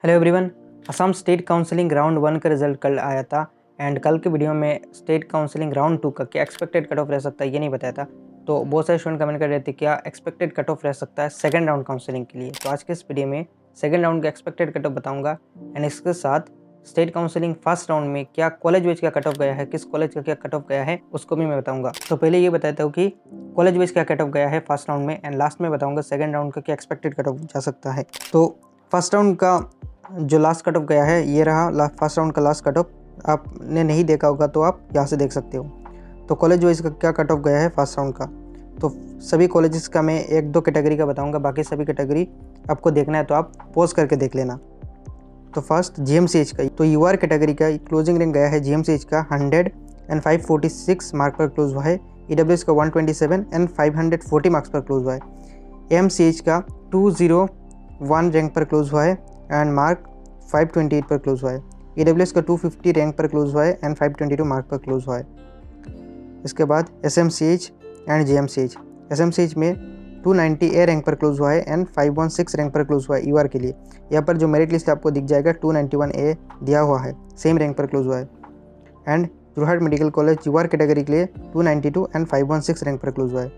Hello everyone. Assam state counselling round 1 का result कल आया था एंड कल के वीडियो में स्टेट काउंसलिंग राउंड 2 का क्या एक्सपेक्टेड कट ऑफ रह सकता है ये नहीं बताया था। तो बहुत सारे स्टूडेंट कमेंट कर रहे थे क्या एक्सपेक्टेड कट ऑफ रह सकता है सेकंड राउंड काउंसलिंग के लिए। तो आज के इस वीडियो में सेकंड राउंड का एक्सपेक्टेड कट ऑफ बताऊंगा एंड इसके साथ स्टेट काउंसलिंग फर्स्ट राउंड में क्या कॉलेज वाइज का कट ऑफ गया है, किस कॉलेज का क्या कट ऑफ गया है उसको भी मैं बताऊंगा। तो पहले ये बताता हूँ कि कॉलेज वाइज क्या कट ऑफ गया है फर्स्ट राउंड में एंड लास्ट में बताऊंगा सेकंड राउंड का क्या एक्सपेक्टेड कट ऑफ जा सकता है। तो फर्स्ट राउंड का जो लास्ट कट ऑफ गया है ये रहा फर्स्ट राउंड का लास्ट कट ऑफ। आपने नहीं देखा होगा तो आप यहाँ से देख सकते हो। तो कॉलेज वाइज का क्या कट ऑफ गया है फर्स्ट राउंड का, तो सभी कॉलेजेस का मैं एक दो कैटेगरी का बताऊंगा, बाकी सभी कैटेगरी आपको देखना है तो आप पॉज करके देख लेना। तो फर्स्ट जीएमसीएच का, तो यूआर कैटेगरी का क्लोजिंग रैंक गया है जीएमसीएच का 100 एंड 546 मार्क पर क्लोज हुआ है। ईडब्ल्यूएस का 127 एंड 540 मार्क्स पर क्लोज हुआ है। एमसीएच का 201 रैंक पर क्लोज हुआ है एंड मार्क 528 पर क्लोज हुआ है। ईडब्ल्यूएस का 250 रैंक पर क्लोज हुआ है एंड 522 मार्क पर क्लोज हुआ है। इसके बाद एसएमसीएच एंड जीएमसीएच, एसएमसीएच में 290 ए रैंक पर क्लोज हुआ है एंड 516 रैंक पर क्लोज हुआ है यूआर के लिए। यहाँ पर जो मेरिट लिस्ट आपको दिख जाएगा 291 ए दिया हुआ है, सेम रैंक पर क्लोज हुआ है। And Jorhat medical college UR category के लिए 292 एंड 516 रैंक पर क्लोज हुआ है।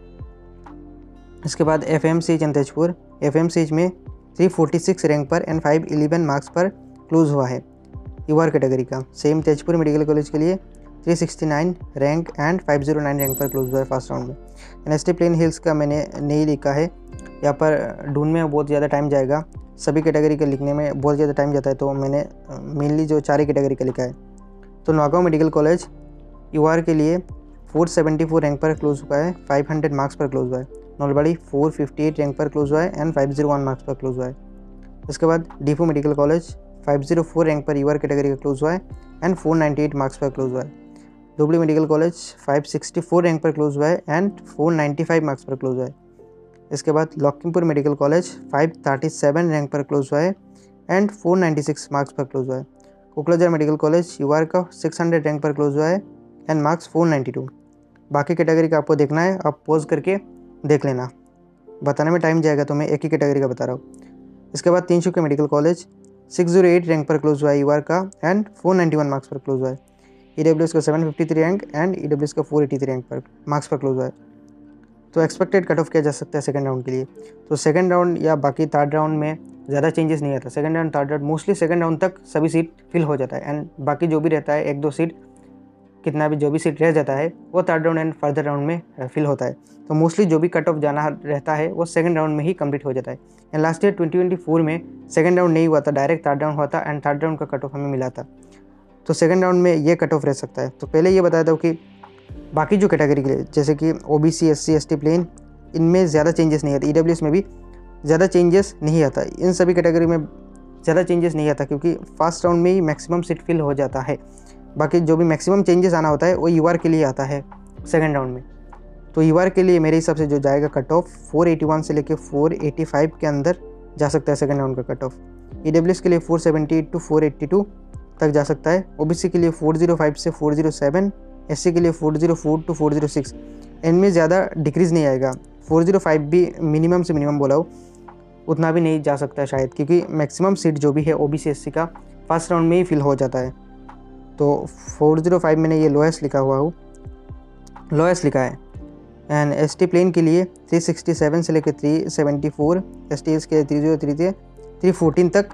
इसके बाद एफएमसीएच एंड तेजपुर, एफएमसीएच में 346 रैंक पर एंड 511 मार्क्स पर क्लोज हुआ है यूआर कैटेगरी का। सेम तेजपुर मेडिकल कॉलेज के लिए 369 रैंक एंड 509 रैंक पर क्लोज हुआ है फर्स्ट राउंड में। एनएसटी प्लेन हिल्स का मैंने नहीं लिखा है, यहाँ पर ढूंढने में बहुत ज़्यादा टाइम जाएगा, सभी कैटेगरी का लिखने में बहुत ज़्यादा टाइम जाता है, तो मैंने मेनली जो 4 कैटेगरी का लिखा है। तो नौगांव मेडिकल कॉलेज यूआर के लिए 474 रैंक पर क्लोज हुआ है, 500 मार्क्स पर क्लोज हुआ है। नलबाड़ी 458 रैंक पर क्लोज हुआ है एंड 501 मार्क्स पर क्लोज हुआ है। इसके बाद डीफू मेडिकल कॉलेज 504 रैंक पर यूआर कैटेगरी का क्लोज हुआ है एंड 498 मार्क्स पर क्लोज हुआ है। धुबली मेडिकल कॉलेज 564 रैंक पर क्लोज हुआ है एंड 495 मार्क्स पर क्लोज हुआ है। इसके बाद लखीमपुर मेडिकल कॉलेज 537 रैंक पर क्लोज हुआ है एंड 496 मार्क्स पर क्लोज हुआ है। कोकराझार मेडिकल कॉलेज यूआर का 600 रैंक पर क्लोज हुआ है एंड मार्क्स 492। बाकी कैटेगरी का आपको देखना है, आप पॉज करके देख लेना, बताने में टाइम जाएगा तो मैं एक ही कैटेगरी का बता रहा हूँ। इसके बाद तिनसुकिया मेडिकल कॉलेज 608 रैंक पर क्लोज हुआ है यूआर का एंड 491 मार्क्स पर क्लोज हुआ है। ईडब्ल्यूएस का 753 रैंक एंड ईडब्ल्यूएस का 483 रैंक पर मार्क्स पर क्लोज हुआ है। तो एक्सपेक्टेड कट ऑफ किया जा सकता है सेकंड राउंड के लिए। तो सेकंड राउंड या बाकी थर्ड राउंड में ज़्यादा चेंजेस नहीं आता। Second round third round mostly second round तक सभी सीट फिल हो जाता है एंड बाकी जो भी रहता है एक दो सीट, कितना भी जो भी सीट रह जाता है वो third round and further round में फिल होता है। तो मोस्टली जो भी कट ऑफ जाना रहता है वो सेकंड राउंड में ही कंप्लीट हो जाता है। एंड लास्ट ईयर 2024 में सेकंड राउंड नहीं हुआ था, डायरेक्ट थर्ड राउंड हुआ था एंड थर्ड राउंड का कट ऑफ हमें मिला था। तो सेकंड राउंड में ये कट ऑफ रह सकता है। तो पहले ये बताया था कि बाकी जो कैटेगरी के लिए जैसे कि ओबीसी एससी एसटी प्लेन, इनमें ज़्यादा चेंजेस नहीं आता। ईडब्ल्यूएस में भी ज़्यादा चेंजेस नहीं आता, इन सभी कैटेगरी में ज़्यादा चेंजेस नहीं आता क्योंकि फर्स्ट राउंड में ही मैक्सिमम सीट फिल हो जाता है। बाकी जो भी मैक्सिमम चेंजेस आना होता है वो यूआर के लिए आता है सेकंड राउंड में। तो यूआर के लिए मेरे हिसाब से जो जाएगा कट ऑफ 481 से लेकर 485 के अंदर जा सकता है सेकंड राउंड का कट ऑफ। ईडब्ल्यूएस के लिए 478 टू 482 तक जा सकता है। ओबीसी के लिए 405 से 407, एससी के लिए 404 टू 406। इनमें ज़्यादा डिक्रीज़ नहीं आएगा। 405 भी मिनिमम से मिनिमम बोला हो, उतना भी नहीं जा सकता है शायद, क्योंकि मैक्सिमम सीट जो भी है ओबीसी एससी का फर्स्ट राउंड में ही फिल हो जाता है। तो 405 मैंने ये लोएस्ट लिखा हुआ हूँ, लोएस्ट लिखा है। एंड एसटी प्लेन के लिए 367 से लेकर 374, एसटी के 303 से 314 तक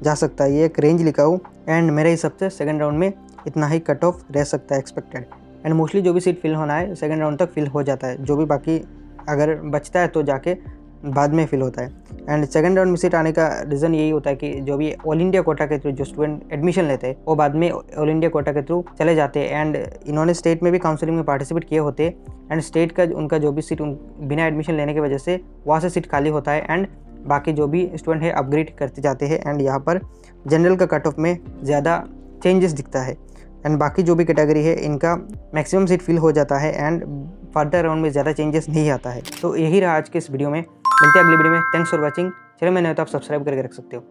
जा सकता है, ये एक रेंज लिखा हूँ। एंड मेरे हिसाब से सेकंड राउंड में इतना ही कट ऑफ रह सकता है एक्सपेक्टेड। एंड मोस्टली जो भी सीट फिल होना है सेकंड राउंड तक फिल हो जाता है, जो भी बाकी अगर बचता है तो जाके बाद में फिल होता है। एंड सेकंड राउंड में सीट आने का रीज़न यही होता है कि जो भी ऑल इंडिया कोटा के थ्रू जो स्टूडेंट एडमिशन लेते हैं वो बाद में ऑल इंडिया कोटा के थ्रू चले जाते हैं। एंड इन्होंने स्टेट में भी काउंसलिंग में पार्टिसिपेट किए होते एंड स्टेट का उनका जो भी सीट बिना एडमिशन लेने की वजह से वहाँ से सीट खाली होता है एंड बाकी जो भी स्टूडेंट है अपग्रेड करते जाते हैं। एंड यहाँ पर जनरल का कट ऑफ में ज़्यादा चेंजेस दिखता है एंड बाकी जो भी कैटेगरी है इनका मैक्सिमम सीट फिल हो जाता है एंड फर्दर राउंड में ज़्यादा चेंजेस नहीं आता है। तो यही रहा आज के इस वीडियो में, मिलते हैं अगली वीडियो में। Thanks for watching. चलो मैंने तो आप सब्सक्राइब करके रख सकते हो।